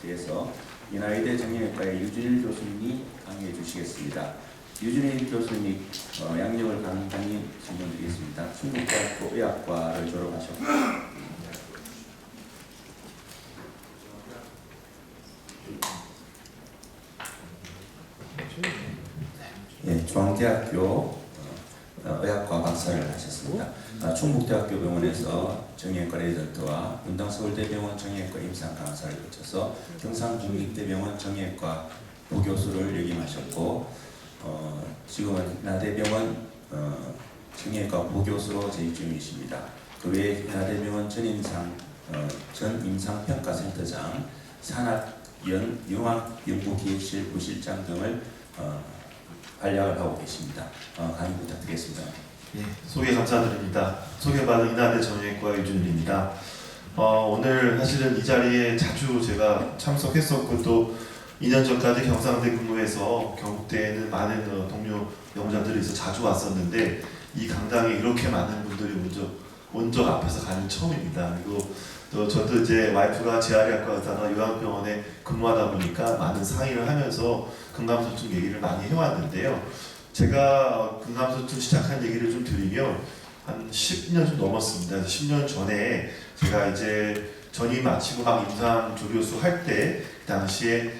대해서 인하의대 정형외과의 유준일 교수님이 강의해 주시겠습니다. 유준일 교수님 양력을 간단히 설명드리겠습니다. 충북대학교 의학과를 졸업하셨고 중앙대학교 의학과 박사를 하셨습니다. 충북대학교 병원에서 정형외과 레지던트와 분당서울대병원 정형외과 임상 강사를 거쳐서 경상국립대병원 정형외과 부교수를 역임하셨고 지금은 나대병원 정형외과 부교수로 재직 중이십니다. 그 외에 나대병원 전임상평가센터장, 산학연융학연구기획실 부실장 등을 활약을 하고 계십니다. 강의 부탁드리겠습니다. 예, 소개 감사드립니다. 소개받은 인하대 정형외과 유준일입니다. 오늘 사실은 이 자리에 자주 제가 참석했었고 또 2년 전까지 경상대 근무해서 경북대에는 많은 동료 연구자들이 있어 자주 왔었는데 이 강당에 이렇게 많은 분들이 온 적 앞에서 가는 처음입니다. 그리고 또 저도 이제 와이프가 재활의학과 의사나 요양병원에 근무하다 보니까 많은 상의를 하면서 근감소증 얘기를 많이 해왔는데요. 제가 근감소증 시작한 얘기를 좀 드리면 한 10년 좀 넘었습니다. 그래서 10년 전에 제가 이제 전임 마치고 막 임상 조교수 할 때 그 당시에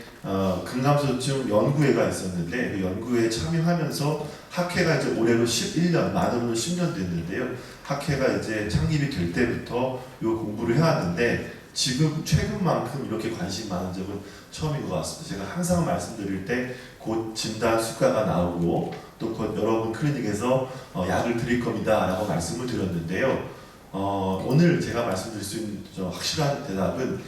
근감소증 연구회가 있었는데 그 연구회에 참여하면서 학회가 이제 올해로 11년, 만으로는 10년 됐는데요. 학회가 이제 창립이 될 때부터 이 공부를 해왔는데 지금 최근만큼 이렇게 관심 많은 적은 처음인 것 같습니다. 제가 항상 말씀드릴 때 곧 진단 수가가 나오고 또 곧 여러분 클리닉에서 약을 드릴 겁니다 라고 말씀을 드렸는데요. 오늘 제가 말씀드릴 수 있는 확실한 대답은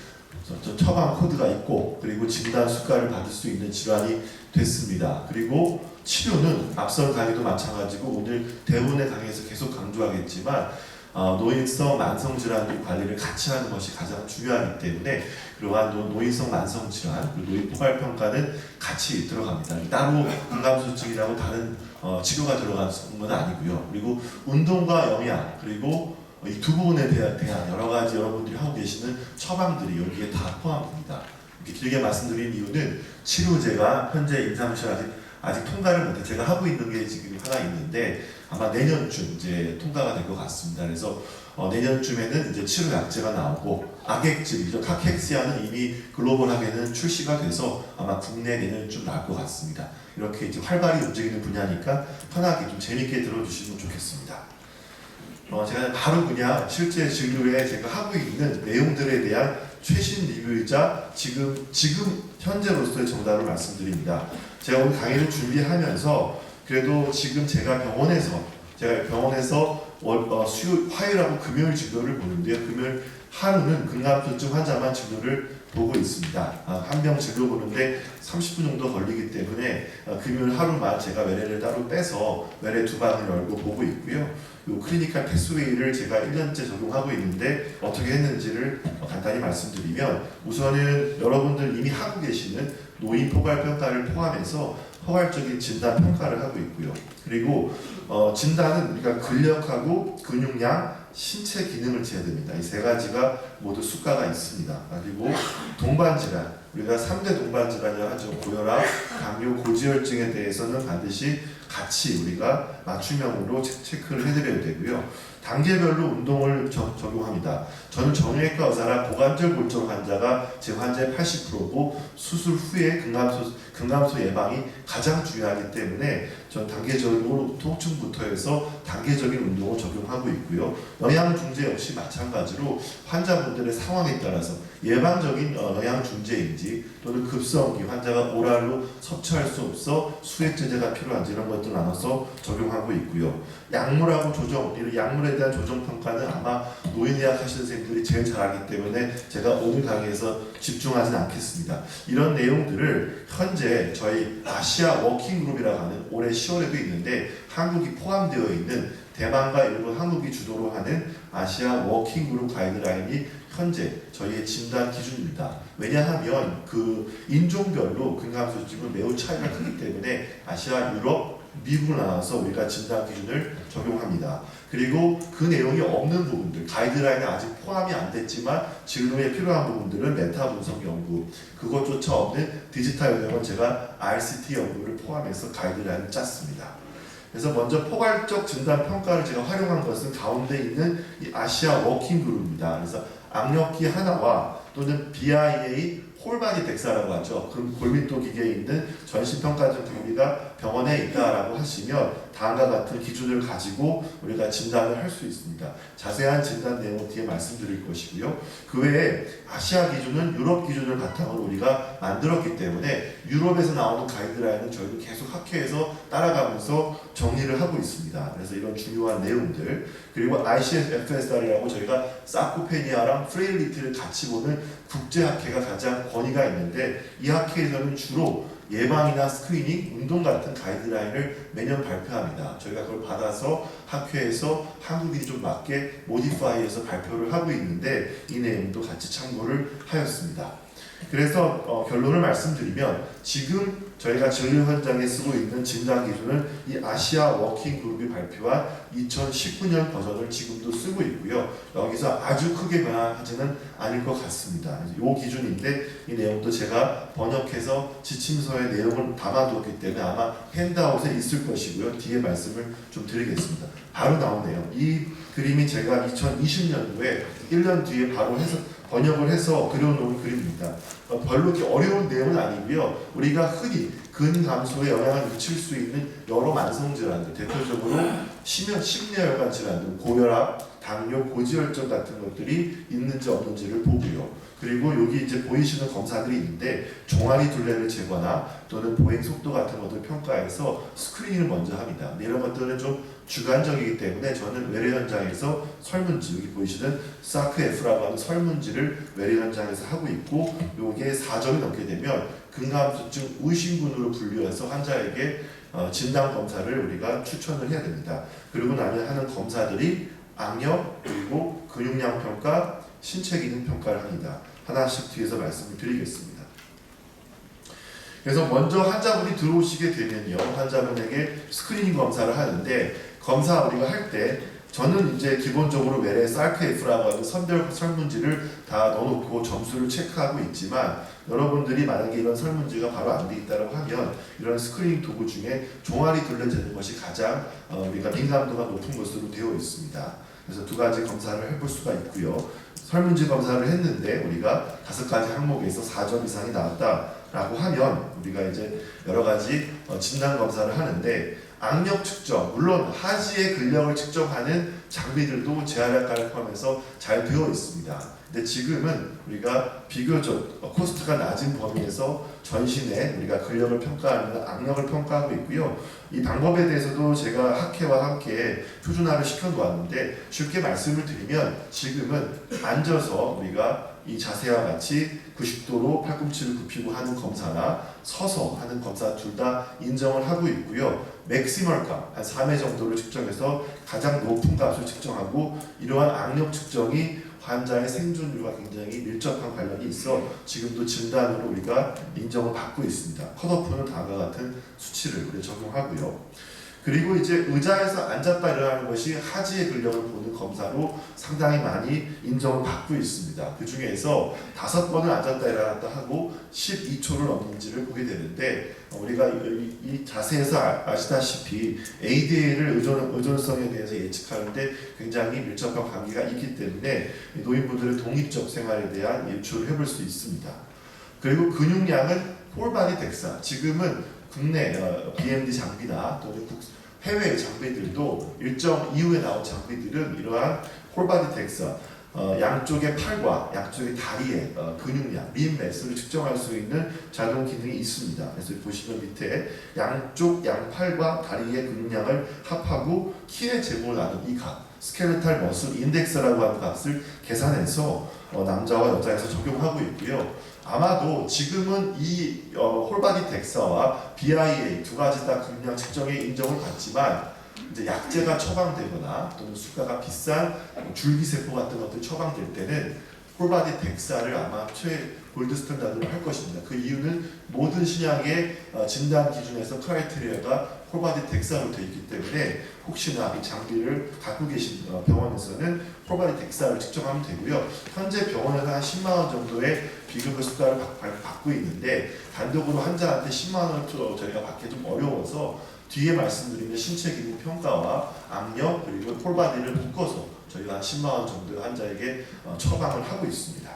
처방 코드가 있고 그리고 진단 수가를 받을 수 있는 질환이 됐습니다. 그리고 치료는 앞선 강의도 마찬가지고 오늘 대부분의 강의에서 계속 강조하겠지만 노인성 만성질환 관리를 같이 하는 것이 가장 중요하기 때문에 그러한 노인성 만성질환 그리고 노인 포괄평가는 같이 들어갑니다. 따로 근감소증이라고 다른 치료가 들어가는 건 아니고요. 그리고 운동과 영양 그리고 이 두 부분에 대한 여러 가지 여러분들이 하고 계시는 처방들이 여기에 다 포함됩니다. 이렇게 길게 말씀드린 이유는 치료제가 현재 임상시험 아직 통과를 못해 제가 하고 있는 게 지금 하나 있는데 아마 내년쯤 이제 통과가 될 것 같습니다. 그래서 내년쯤에는 이제 치료 약제가 나오고 악액질이죠. 카켑시아는 이미 글로벌하게는 출시가 돼서 아마 국내 내년쯤 나올 것 같습니다. 이렇게 이제 활발히 움직이는 분야니까 편하게 좀 재밌게 들어주시면 좋겠습니다. 제가 바로 그냥 실제 진료에 제가 하고 있는 내용들에 대한 최신 리뷰이자 지금 현재로서의 정답을 말씀드립니다. 제가 오늘 강의를 준비하면서 그래도 지금 제가 병원에서 수요 화요일하고 금요일 진료를 보는데요. 금요일 하루는 근감소증 환자만 진료를 보고 있습니다. 한 명 진료 보는데 30분 정도 걸리기 때문에 금요일 하루만 제가 외래를 따로 빼서 외래 두 방을 열고 보고 있고요. 요 클리니컬 패스웨이를 제가 1년째 적용하고 있는데 어떻게 했는지를 간단히 말씀드리면 우선은 여러분들 이미 하고 계시는 노인 포괄평가를 포함해서 포괄적인 진단 평가를 하고 있고요. 그리고 진단은 우리가 근력하고 근육량, 신체 기능을 재야 됩니다. 이 세 가지가 모두 수가가 있습니다. 그리고 동반질환, 우리가 3대 동반질환이라고 하죠. 고혈압, 당뇨, 고지혈증에 대해서는 반드시 같이 우리가 맞춤형으로 체크를 해드려야 되고요. 단계별로 운동을 적용합니다. 저는 정형외과 의사라 고관절 골절 환자가 제 환자의 80%고 수술 후에 근감소 예방이 가장 중요하기 때문에 전 단계적으로 통증부터 해서 단계적인 운동을 적용하고 있고요. 영양 중재 역시 마찬가지로 환자분들의 상황에 따라서 예방적인 영양 중재인지 또는 급성기 환자가 오랄로 섭취할 수 없어 수액제제가 필요한지 이런 것들 나눠서 적용하고 있고요. 약물하고 조정, 이런 약물에 대한 조정 평가는 아마 노인의학 하시는 선생님들이 제일 잘하기 때문에 제가 오늘 강의에서 집중하진 않겠습니다. 이런 내용들을 현재 저희 아시아 워킹그룹이라고 하는 올해 10월에도 있는데 한국이 포함되어 있는 대만과 일본, 한국이 주도로 하는 아시아 워킹그룹 가이드라인이 현재 저희의 진단 기준입니다. 왜냐하면 그 인종별로 근감소증은 매우 차이가 크기 때문에 아시아, 유럽, 미국으로 나와서 우리가 진단 기준을 적용합니다. 그리고 그 내용이 없는 부분들, 가이드라인에 아직 포함이 안 됐지만 지금에 필요한 부분들은 메타 분석 연구, 그것조차 없는 디지털 영역은 제가 RCT 연구를 포함해서 가이드라인을 짰습니다. 그래서 먼저 포괄적 진단 평가를 제가 활용한 것은 가운데 있는 이 아시아 워킹 그룹입니다. 그래서 악력기 하나와 또는 BIA 홀바디 덱사라고 하죠. 그럼 골밀도 기계에 있는 전신평가적 장비가 병원에 있다라고 하시면 다음과 같은 기준을 가지고 우리가 진단을 할 수 있습니다. 자세한 진단 내용은 뒤에 말씀드릴 것이고요. 그 외에 아시아 기준은 유럽 기준을 바탕으로 우리가 만들었기 때문에 유럽에서 나오는 가이드라인은 저희도 계속 학회에서 따라가면서 정리를 하고 있습니다. 그래서 이런 중요한 내용들, 그리고 ICFSR이라고 저희가 사코페니아랑 프레일리티를 같이 보는 국제학회가 가장 권위가 있는데, 이 학회에서는 주로 예방이나 스크리닝, 운동 같은 가이드라인을 매년 발표합니다. 저희가 그걸 받아서 학회에서 한국인이 좀 맞게 모디파이해서 발표를 하고 있는데, 이 내용도 같이 참고를 하였습니다. 그래서 결론을 말씀드리면, 지금 저희가 진료 현장에 쓰고 있는 진단 기준은 이 아시아 워킹 그룹이 발표한 2019년 버전을 지금도 쓰고 있고요. 여기서 아주 크게 변화하지는 않을 것 같습니다. 이 기준인데, 이 내용도 제가 번역해서 지침서의 내용을 담아두었기 때문에 아마 핸드아웃에 있을 것이고요. 뒤에 말씀을 좀 드리겠습니다. 바로 나오네요. 이 그림이 제가 2020년도에 1년 뒤에 바로 번역을 해서 그려놓은 그림입니다. 별로 이렇게 어려운 내용은 아니고요. 우리가 흔히 근 감소에 영향을 미칠 수 있는 여러 만성 질환들, 대표적으로 심뇌혈관 질환들, 고혈압, 당뇨, 고지혈증 같은 것들이 있는지 없는지를 보고요. 그리고 여기 이제 보이시는 검사들이 있는데, 종아리 둘레를 재거나 또는 보행 속도 같은 것들 평가해서 스크린을 먼저 합니다. 이런 것들은 좀 주관적이기 때문에 저는 외래 현장에서 설문지, 여기 보이시는 사크F라고 하는 설문지를 외래 현장에서 하고 있고, 요게 4점이 넘게 되면 근감소증 의심군으로 분류해서 환자에게 진단 검사를 우리가 추천을 해야 됩니다. 그리고 나면 하는 검사들이 악력, 그리고 근육량 평가, 신체 기능 평가를 합니다. 하나씩 뒤에서 말씀을 드리겠습니다. 그래서 먼저 환자분이 들어오시게 되면요, 환자분에게 스크리닝 검사를 하는데, 검사 우리가 할 때 저는 이제 기본적으로 외래 사크F라고 하는 선별 설문지를 다 넣어놓고 점수를 체크하고 있지만, 여러분들이 만약에 이런 설문지가 바로 안 돼 있다고 하면 이런 스크리닝 도구 중에 종아리 둘레 재는 것이 가장 우리가 민감도가 높은 것으로 되어 있습니다. 그래서 두 가지 검사를 해볼 수가 있고요. 설문지 검사를 했는데 우리가 5가지 항목에서 4점 이상이 나왔다라고 하면 우리가 이제 여러 가지 진단 검사를 하는데, 악력 측정, 물론 하지의 근력을 측정하는 장비들도 재활약과를 포함해서 잘 되어 있습니다. 근데 지금은 우리가 비교적 코스트가 낮은 범위에서 전신에 우리가 근력을 평가하는 악력을 평가하고 있고요. 이 방법에 대해서도 제가 학회와 함께 표준화를 시켜놓았는데, 쉽게 말씀을 드리면 지금은 앉아서 우리가 이 자세와 같이 90도로 팔꿈치를 굽히고 하는 검사나 서서 하는 검사 둘 다 인정을 하고 있고요. 맥시멀 값, 한 3회 정도를 측정해서 가장 높은 값을 측정하고, 이러한 악력 측정이 환자의 생존율과 굉장히 밀접한 관련이 있어 지금도 진단으로 우리가 인정을 받고 있습니다. 컷오프는 다음과 같은 수치를 우리 적용하고요. 그리고 이제 의자에서 앉았다 일어나는 것이 하지의 근력을 보는 검사로 상당히 많이 인정을 받고 있습니다. 그 중에서 5번을 앉았다 일어났다 하고 12초를 넘는지를 보게 되는데, 우리가 이 자세에서 아시다시피 ADA를 의존성에 대해서 예측하는데 굉장히 밀접한 관계가 있기 때문에 노인분들의 독립적 생활에 대한 예측을 해볼 수 있습니다. 그리고 근육량은 홀바디 덱사, 지금은 국내 BMD 장비나 또는 해외 장비들도 일정 이후에 나온 장비들은 이러한 홀바디 덱사, 양쪽의 팔과 양쪽의 다리의 근육량, 림 매스를 측정할 수 있는 자동 기능이 있습니다. 그래서 보시면 밑에 양쪽 양팔과 다리의 근육량을 합하고 키의 제곱을 나눈 이 값, 스켈레탈 머슬 인덱스라고 하는 값을 계산해서 남자와 여자에서 적용하고 있고요. 아마도 지금은 이 홀바디 덱사와 BIA 두 가지 다 근육량 측정에 인정을 받지만, 이제 약제가 처방되거나 또는 수가가 비싼 줄기세포 같은 것들 처방될 때는 홀바디 덱사를 아마 골드 스탠다드로 할 것입니다. 그 이유는 모든 신약의 진단 기준에서 크라이테리아가 폴바디 덱사로 되어 있기 때문에 혹시나 이 장비를 갖고 계신 병원에서는 폴바디 덱사를 측정하면 되고요. 현재 병원에서 한 10만 원 정도의 비급여 수가를 받고 있는데 단독으로 환자한테 10만 원을 저희가 받기 좀 어려워서 뒤에 말씀드리는 신체 기능 평가와 악력 그리고 폴바디를 묶어서 저희가 한 10만 원 정도의 환자에게 처방을 하고 있습니다.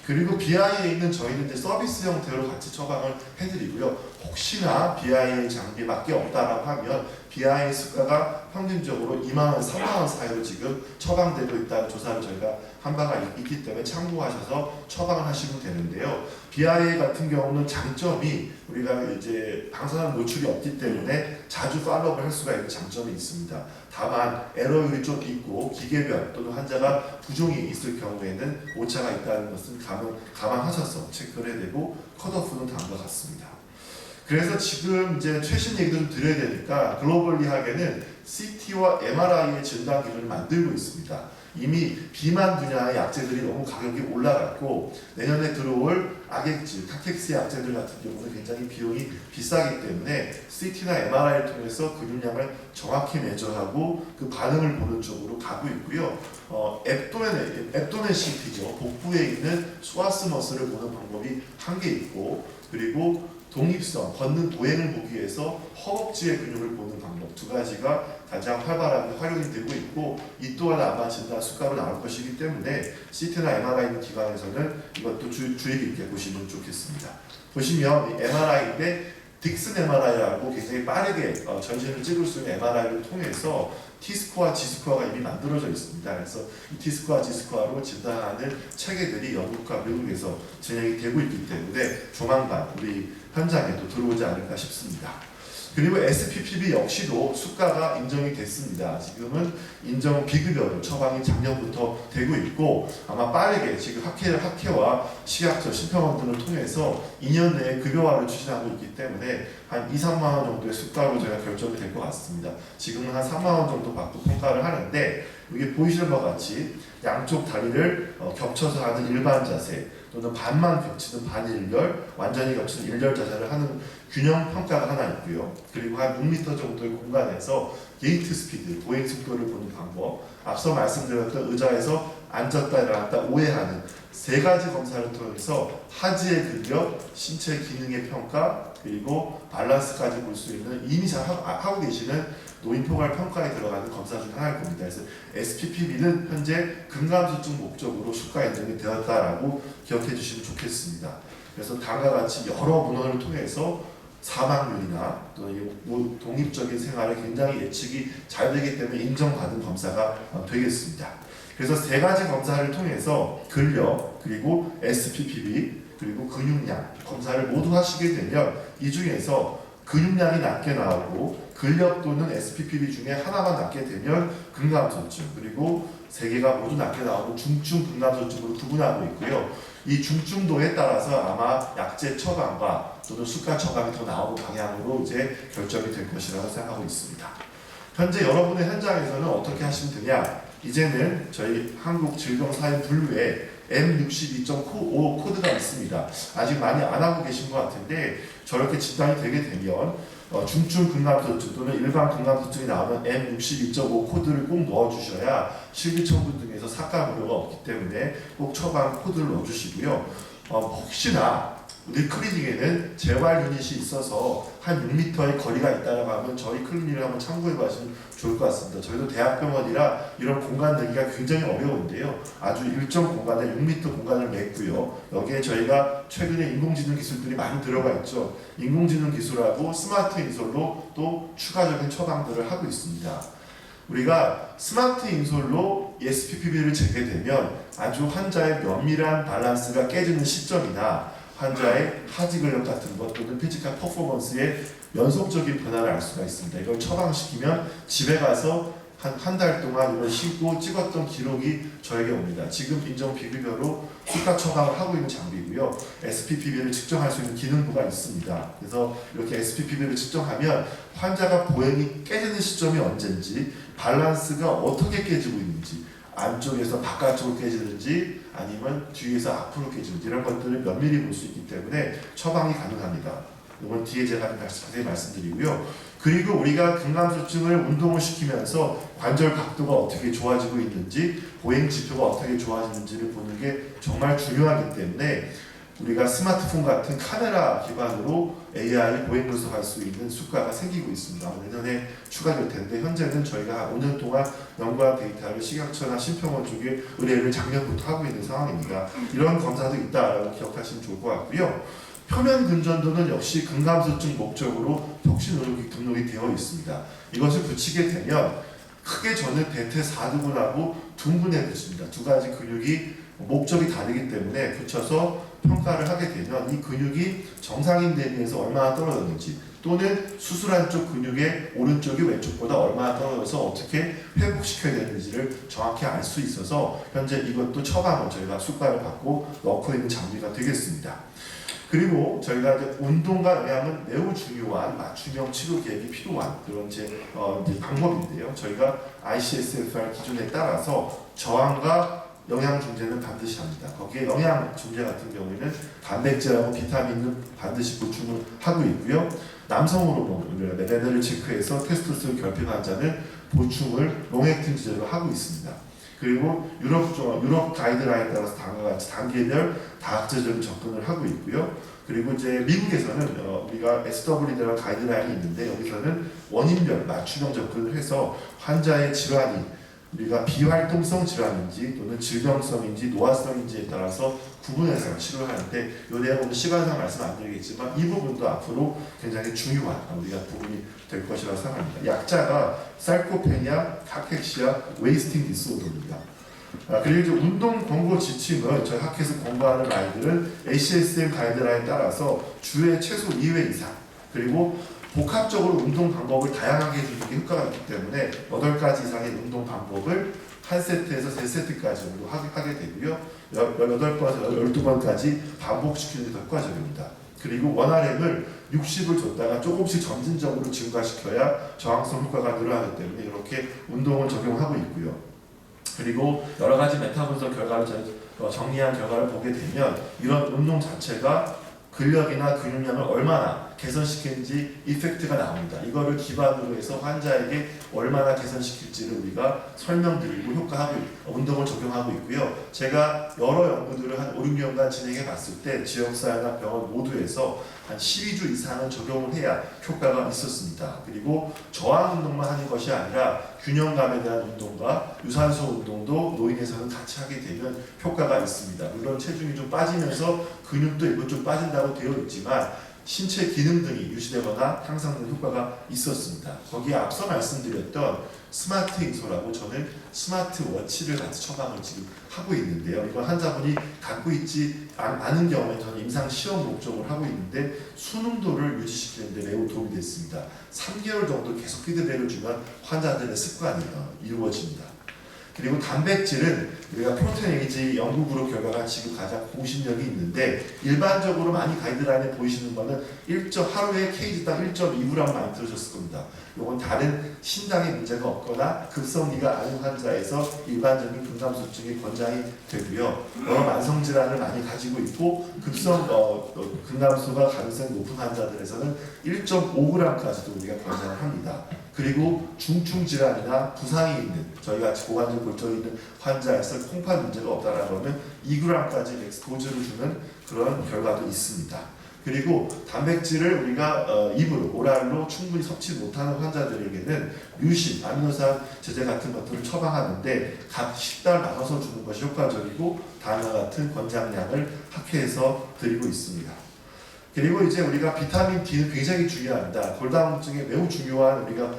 그리고 BI에 있는 저희는 이제 서비스 형태로 같이 처방을 해드리고요. 혹시나 BIA 장비밖에 없다라고 하면 BIA 수가가 평균적으로 2만 원, 3만 원 사이로 지금 처방되고 있다는 조사를 저희가 한 바가 있기 때문에 참고하셔서 처방을 하시면 되는데요. BIA 같은 경우는 장점이 우리가 이제 방사능 노출이 없기 때문에 자주 팔로우를 할 수가 있는 장점이 있습니다. 다만 에러율이 좀 있고 기계변 또는 환자가 부종이 있을 경우에는 오차가 있다는 것은 감안하셔서 체크를 해야 되고 컷오프는 다음과 같습니다. 그래서 지금 이제 최신 얘기도 좀 드려야 되니까 글로벌리하게는 CT와 MRI의 진단 기준을 만들고 있습니다. 이미 비만 분야의 약제들이 너무 가격이 올라갔고 내년에 들어올 악액질, 카텍스 약제들 같은 경우는 굉장히 비용이 비싸기 때문에 CT나 MRI를 통해서 근육량을 정확히 메저하고 그 반응을 보는 쪽으로 가고 있고요. 앱도멘 CT죠. 복부에 있는 소아스 머슬을 보는 방법이 한 개 있고 그리고 독립성, 걷는 도행을 보기 위해서 허벅지의 근육을 보는 방법 두 가지가 가장 활발하게 활용이 되고 있고 이 또한 아마 진단 수가로 나올 것이기 때문에 CT나 MRI 있는 기관에서는 이것도 주의 깊게 보시면 좋겠습니다. 보시면 이 MRI인데 딕슨 MRI라고 굉장히 빠르게 전신을 찍을 수 있는 MRI를 통해서 T스코어, G스코어가 이미 만들어져 있습니다. 그래서 이 T스코어, G스코어로 진단하는 체계들이 영국과 미국에서 진행이 되고 있기 때문에 조만간 우리 현장에도 들어오지 않을까 싶습니다. 그리고 SPPB 역시도 수가가 인정이 됐습니다. 지금은 인정 비급여로 처방이 작년부터 되고 있고 아마 빠르게 지금 학회와 식약처 심평원 등을 통해서 2년 내에 급여화를 추진하고 있기 때문에 한 2, 3만 원 정도의 수가로 제가 결정이 될 것 같습니다. 지금은 한 3만 원 정도 받고 평가를 하는데 여기 보이시는 것 같이 양쪽 다리를 겹쳐서 하는 일반 자세 또는 반만 겹치는 반일렬, 완전히 겹치는 일렬 자세를 하는 균형 평가가 하나 있고요. 그리고 한 6m 정도의 공간에서 게이트 스피드, 보행 속도를 보는 방법, 앞서 말씀드렸던 의자에서 앉았다 일어났다 오해하는 세 가지 검사를 통해서 하지의 근력, 신체 기능의 평가, 그리고 밸런스까지 볼 수 있는 이미 잘 하고 계시는 노인포괄 평가에 들어가는 검사 중 하나일 겁니다. 그래서 SPPB는 현재 근감수증 목적으로 수가 인정이 되었다라고 기억해 주시면 좋겠습니다. 그래서 다음과 같이 여러 문헌을 통해서 사망률이나 또 독립적인 생활에 굉장히 예측이 잘 되기 때문에 인정받은 검사가 되겠습니다. 그래서 세 가지 검사를 통해서 근력 그리고 SPPB 그리고 근육량 검사를 모두 하시게 되면 이 중에서 근육량이 낮게 나오고 근력 또는 SPPB 중에 하나만 낮게 되면 근감소증 그리고 세 개가 모두 낮게 나오는 중증 근감소증으로 구분하고 있고요. 이 중증도에 따라서 아마 약제 처방과 또는 수가 처방이 더 나오는 방향으로 이제 결정이 될 것이라고 생각하고 있습니다. 현재 여러분의 현장에서는 어떻게 하시면 되냐? 이제는 저희 한국질병사회 분류에 M62.5 코드가 있습니다. 아직 많이 안 하고 계신 것 같은데 저렇게 진단이 되게 되면 중증 근감소증 또는 일반 근감소증이 나오면 M62.5 코드를 꼭 넣어주셔야 실비청구 등에서 삭감 우려가 없기 때문에 꼭 처방 코드를 넣어주시고요. 혹시나 우리 클리닉에는 재활 유닛이 있어서 한 6m의 거리가 있다고 하면 저희 클리닉을 한번 참고해 보시면 좋을 것 같습니다. 저희도 대학병원이라 이런 공간 내기가 굉장히 어려운데요. 아주 일정 공간에 6m 공간을 냈고요. 여기에 저희가 최근에 인공지능 기술들이 많이 들어가 있죠. 인공지능 기술하고 스마트 인솔로 또 추가적인 처방들을 하고 있습니다. 우리가 스마트 인솔로 SPPB를 재게 되면 아주 환자의 면밀한 밸런스가 깨지는 시점이나 환자의 하지 근력 같은 것 또는 피지컬 퍼포먼스의 연속적인 변화를 알 수가 있습니다. 이걸 처방시키면 집에 가서 한 달 동안 이걸 신고 찍었던 기록이 저에게 옵니다. 지금 인정 비급여로 수가 처방을 하고 있는 장비고요. SPPB를 측정할 수 있는 기능부가 있습니다. 그래서 이렇게 SPPB를 측정하면 환자가 보행이 깨지는 시점이 언제인지 밸런스가 어떻게 깨지고 있는지 안쪽에서 바깥쪽으로 깨지는지 아니면 뒤에서 앞으로 깨지는지 이런 것들을 면밀히 볼 수 있기 때문에 처방이 가능합니다. 이건 뒤에 제가 자세히 말씀드리고요. 그리고 우리가 근감소증을 운동을 시키면서 관절 각도가 어떻게 좋아지고 있는지, 보행 지표가 어떻게 좋아지는지를 보는 게 정말 중요하기 때문에 우리가 스마트폰 같은 카메라 기반으로 AI 보행 분석할 수 있는 수가가 생기고 있습니다. 내년에 추가될 텐데 현재는 저희가 5년 동안 연구한 데이터를 식약처나 심평원 쪽에 의뢰를 작년부터 하고 있는 상황입니다. 이런 검사도 있다라고 기억하시면 좋을 것 같고요. 표면 근전도는 역시 근감소증 목적으로 혁신 의료기 등록이 되어 있습니다. 이것을 붙이게 되면 크게 저는 대퇴사두근하고 둥근에 붙입니다. 두 가지 근육이 목적이 다르기 때문에 붙여서 평가를 하게 되면 이 근육이 정상인에 비해서 얼마나 떨어졌는지, 또는 수술한 쪽 근육의 오른쪽이 왼쪽보다 얼마나 떨어져서 어떻게 회복시켜야 되는지를 정확히 알 수 있어서 현재 이것도 처방을 저희가 수가를 받고 넣고 있는 장비가 되겠습니다. 그리고 저희가 이제 운동과 영양은 매우 중요한 맞춤형 치료 계획이 필요한 그런 이제 방법인데요. 저희가 ICSFR 기준에 따라서 저항과 영양 중재는 반드시 합니다. 거기에 영양 중재 같은 경우에는 단백질하고 비타민은 반드시 보충을 하고 있고요. 남성 호르몬 레벨을 체크해서 테스토스테론 결핍 환자는 보충을 롱액틴 주제로 하고 있습니다. 그리고 유럽 가이드라인에 따라서 다음과 같이 단계별 다학제적인 접근을 하고 있고요. 그리고 이제 미국에서는 우리가 SWD라는 가이드라인이 있는데 여기서는 원인별 맞춤형 접근을 해서 환자의 질환이 우리가 비활동성 질환인지 또는 질병성인지 노화성인지에 따라서 구분해서 치료를 하는데 이 내용은 시간상 말씀 안 드리겠지만 이 부분도 앞으로 굉장히 중요한 우리가 부분이 될 것이라고 생각합니다. 약자가 살코페니아, 카케시아, 웨이스팅 디스오더입니다. 그리고 이제 운동 권고 지침은 저희 학회에서 권고하는 아이들은 ACSM 가이드라인에 따라서 주에 최소 2회 이상, 그리고 복합적으로 운동 방법을 다양하게 해주는 게 효과가 있기 때문에 8가지 이상의 운동 방법을 한 세트에서 3세트까지 정도 하게 되고요. 8번에서 12번까지 반복시키는 게 효과적입니다. 그리고 원RM을 60을 줬다가 조금씩 점진적으로 증가시켜야 저항성 효과가 늘어나기 때문에 이렇게 운동을 적용하고 있고요. 그리고 여러 가지 메타 분석 결과를 정리한 결과를 보게 되면 이런 운동 자체가 근력이나 근육량을 얼마나 개선시키는지 이펙트가 나옵니다. 이거를 기반으로 해서 환자에게 얼마나 개선시킬지를 우리가 설명드리고 운동을 적용하고 있고요. 제가 여러 연구들을 한 5, 6년간 진행해 봤을 때 지역사회나 병원 모두에서 한 12주 이상은 적용을 해야 효과가 있었습니다. 그리고 저항 운동만 하는 것이 아니라 균형감에 대한 운동과 유산소 운동도 노인에서는 같이 하게 되면 효과가 있습니다. 물론 체중이 좀 빠지면서 근육도 일부 좀 빠진다고 되어 있지만 신체 기능 등이 유지되거나 향상되는 효과가 있었습니다. 거기에 앞서 말씀드렸던 스마트 인솔하고 저는 스마트 워치를 같이 처방을 지금 하고 있는데요. 이건 환자분이 갖고 있지 않은 경우에 저는 임상 시험 목적으로 하고 있는데 수능도를 유지시키는 데 매우 도움이 됐습니다. 3개월 정도 계속 피드백을 주면 환자들의 습관이 이루어집니다. 그리고 단백질은 우리가 프로테인에이지 연구 그룹 결과가 지금 가장 공신력이 있는데 일반적으로 많이 가이드라인에 보이시는 거는 하루에 kg당 1.2g 많이 들으셨을 겁니다. 이건 다른 신장에 문제가 없거나 급성기가 아닌 환자에서 일반적인 근감소증이 권장이 되고요. 여러 만성질환을 많이 가지고 있고 급성 근감소가 가능성이 높은 환자들에서는 1.5g까지도 우리가 권장을 합니다. 그리고 중증 질환이나 부상이 있는 저희같이 고관절 골절이 있는 환자에서 콩팥 문제가 없다라고 하면 2g까지 도주를 주는 그런 결과도 있습니다. 그리고 단백질을 우리가 입으로 오랄로 충분히 섭취 못하는 환자들에게는 뮤신, 아미노산 제제 같은 것들을 처방하는데 각 식단을 나눠서 주는 것이 효과적이고 다음과 같은 권장량을 학회에서 드리고 있습니다. 그리고 이제 우리가 비타민 D는 굉장히 중요합니다. 골다공증에 매우 중요한 우리가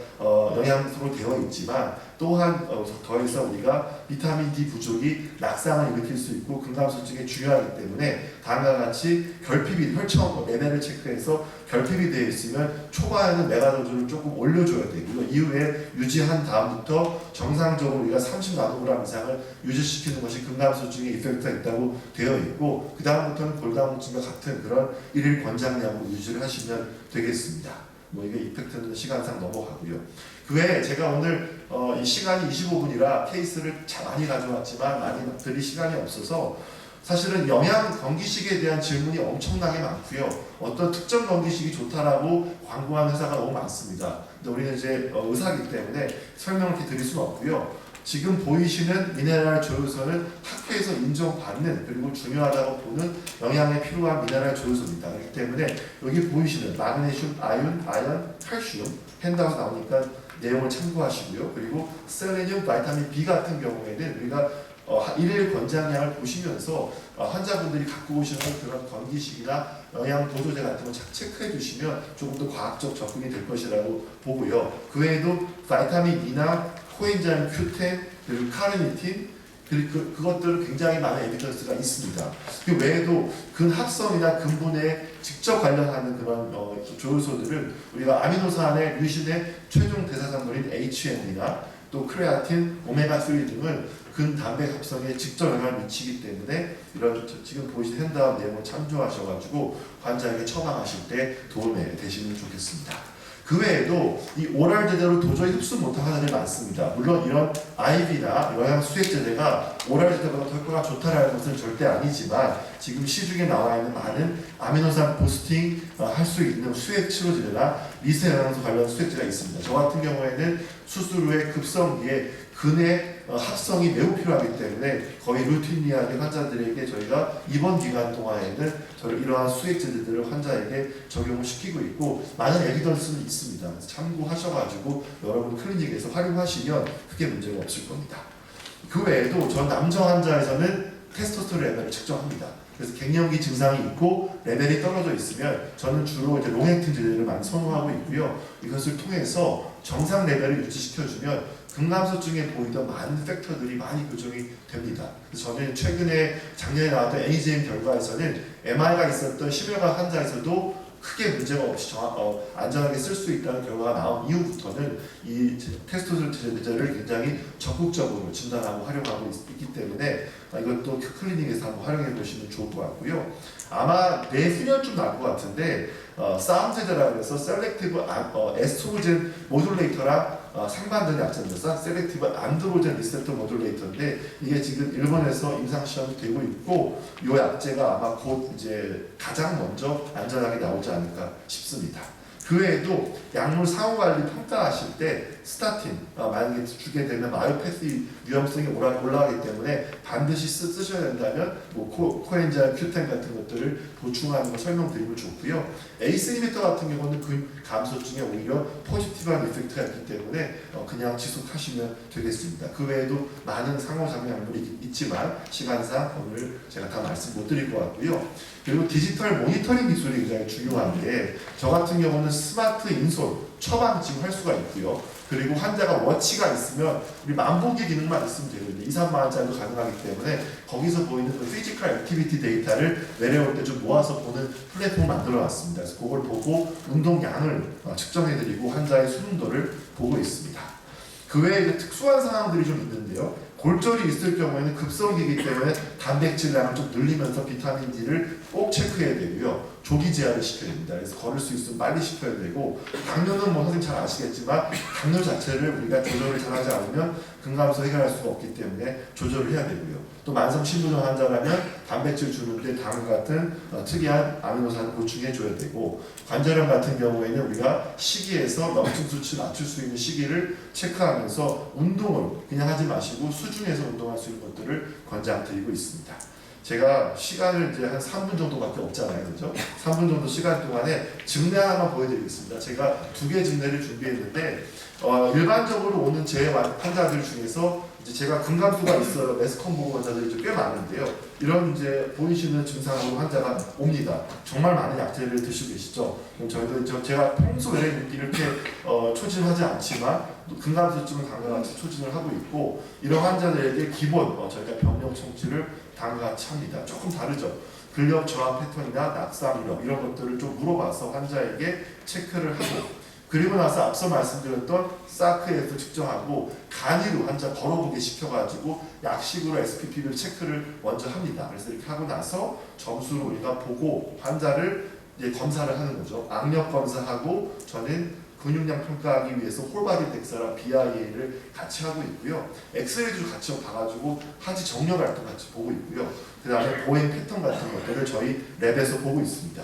영양소로 되어 있지만 또한 더해서 우리가 비타민 D 부족이 낙상을 일으킬 수 있고 근감소증에 중요하기 때문에 다음과 같이 결핍이 혈청 레벨을 체크해서 결핍이 되어 있으면 초반에는 메가도즈를 조금 올려줘야 되고요. 이후에 유지한 다음부터 정상적으로 우리가 30나노그램 이상을 유지시키는 것이 근감소증에 이펙트가 있다고 되어 있고 그 다음부터는 골다공증과 같은 그런 일일 권장량으로 유지를 하시면 되겠습니다. 이게 이펙트는 시간상 넘어가고요. 그 외에 제가 오늘 이 시간이 25분이라 케이스를 참 많이 가져왔지만 많이 드릴 시간이 없어서 사실은 영양 건기식에 대한 질문이 엄청나게 많고요. 어떤 특정 건기식이 좋다라고 광고하는 회사가 너무 많습니다. 근데 우리는 이제 의사이기 때문에 설명을 이렇게 드릴 수는 없고요. 지금 보이시는 미네랄 조효소는 학회에서 인정받는 그리고 중요하다고 보는 영양에 필요한 미네랄 조효소입니다. 그렇기 때문에 여기 보이시는 마그네슘, 아연, 칼슘 핸드아웃 나오니까 내용을 참고하시고요. 그리고 셀레늄, 바이타민 B 같은 경우에는 우리가 일일 권장량을 보시면서 환자분들이 갖고 오시는 그런 건기식이나 영양 보조제 같은 거 체크해 주시면 조금 더 과학적 접근이 될 것이라고 보고요. 그 외에도 바이타민 E나 코엔자임 Q10 그리고 카르니틴 그리고 그것들은 굉장히 많은 에비던스가 있습니다. 그 외에도 근합성이나 근분에 직접 관련하는 그런 조효소들은 우리가 아미노산의 류신의 최종 대사산물인 HM이나 또 크레아틴, 오메가3 등을 근단백 합성에 직접 영향을 미치기 때문에 이런 지금 보이신 핸드아웃 내용을 참조하셔가지고 환자에게 처방하실 때 도움이 되시면 좋겠습니다. 그 외에도 이 오랄 제대로 도저히 흡수 못한 환자들이 많습니다. 물론 이런 IV나 영양 수액제제가 오랄 제대보다 효과가 좋다라는 것은 절대 아니지만 지금 시중에 나와 있는 많은 아미노산 부스팅 할 수 있는 수액 치료제나 미세 영양소 관련 수액제가 있습니다. 저 같은 경우에는 수술 후에 급성기에 근의 합성이 매우 필요하기 때문에 거의 루틴리하게 환자들에게 저희가 입원 기간 동안에는 이러한 수액제들을 환자에게 적용을 시키고 있고 많은 에비던스는 있습니다. 그래서 참고하셔가지고 여러분 클리닉에서 활용하시면 크게 문제가 없을 겁니다. 그 외에도 전 남성 환자에서는 테스토스테론 레벨을 측정합니다. 그래서 갱년기 증상이 있고 레벨이 떨어져 있으면 저는 주로 이제 롱액틴 제제를 많이 선호하고 있고요. 이것을 통해서 정상 레벨을 유지시켜주면 근감소증에 보이던 많은 팩터들이 많이 교정이 됩니다. 그래서 저는 최근에 작년에 나왔던 NEJM 결과에서는 MI가 있었던 심혈관 환자에서도 크게 문제가 없이 안전하게 쓸 수 있다는 결과가 나온 이후부터는 이 테스토스테론 제제를 굉장히 적극적으로 진단하고 활용하고 있기 때문에 이것도 클리닉에서 한번 활용해 보시면 좋을 것 같고요. 아마 내후년쯤 날 것 같은데 싸움 제제라고 해서 셀렉티브 에스트로겐 모듈레이터랑 상반되는 약자입니다. 셀렉티브 안드로젠 리셉터 모듈레이터인데 이게 지금 일본에서 임상 시험이 되고 있고 이 약제가 아마 곧 이제 가장 먼저 안전하게 나오지 않을까 싶습니다. 그 외에도 약물 상호 관리 평가하실 때 스타틴 만약에 주게 되면 마이오패시 위험성이 올라가기 때문에 반드시 쓰셔야 된다면 뭐 코엔자임 Q10 같은 것들을 보충하는 거 설명드리면 좋고요. 에이스 이미터 같은 경우는 그 감소증에 오히려 포지티브한 이펙트가 있기 때문에 그냥 지속하시면 되겠습니다. 그 외에도 많은 상호작용 약물이 있지만 시간상 오늘 제가 다 말씀 못 드릴 것 같고요. 그리고 디지털 모니터링 기술이 굉장히 중요한데 저 같은 경우는 스마트 인솔 처방 지금 할 수가 있고요. 그리고 환자가 워치가 있으면 우리 만보기 기능만 있으면 되거든요. 2, 3만 원짜리도 가능하기 때문에 거기서 보이는 그 피지컬 액티비티 데이터를 내려올 때 좀 모아서 보는 플랫폼을 만들어 놨습니다. 그래서 그걸 보고 운동량을 측정해드리고 환자의 수능도를 보고 있습니다. 그 외에 특수한 상황들이 좀 있는데요. 골절이 있을 경우에는 급성기이기 때문에 단백질량을 좀 늘리면서 비타민 D를 꼭 체크해야 되고요. 조기 제한을 시켜야 됩니다. 그래서 걸을 수 있으면 빨리 시켜야 되고 당뇨는 뭐 선생님 잘 아시겠지만 당뇨 자체를 우리가 조절을 잘하지 않으면 근감소 해결할 수가 없기 때문에 조절을 해야 되고요. 또 만성 신부종 환자라면 단백질 주는데 당 같은 특이한 아미노산을 보충해 줘야 되고 관절염 같은 경우에는 우리가 식이에서 염증 수치 낮출 수 있는 시기를 체크하면서 운동을 그냥 하지 마시고 수중에서 운동할 수 있는 것들을 권장드리고 있습니다. 제가 시간을 이제 한 3분 정도밖에 없잖아요. 그죠? 3분 정도 시간 동안에 증례 하나만 보여드리겠습니다. 제가 2개 증례를 준비했는데 일반적으로 오는 제 환자들 중에서 이제 제가 근감소가 있어요. 매스컴 보고 환자들이 꽤 많은데요. 이런 이제 보이시는 증상으로 환자가 옵니다. 정말 많은 약제를 드시고 계시죠. 저희도 제가 평소에 이렇게 초진하지 않지만 근감소증을 당과 같이 초진을 하고 있고 이런 환자들에게 기본 저희가 병력 청취를 당과 같이 합니다. 조금 다르죠. 근력 저하 패턴이나 낙상 이런 것들을 좀 물어봐서 환자에게 체크를 하고 그리고 나서 앞서 말씀드렸던 사크에서 측정하고 간이로 환자 걸어보게 시켜가지고 약식으로 SPP를 체크를 먼저 합니다. 그래서 이렇게 하고 나서 점수를 우리가 보고 환자를 이제 검사를 하는 거죠. 악력 검사하고 저는 근육량 평가하기 위해서 홀바디 덱사랑 BIA를 같이 하고 있고요. 엑스레이도 같이 봐가지고 하지 정렬 활동 같이 보고 있고요. 그 다음에 보행 패턴 같은 것들을 저희 랩에서 보고 있습니다.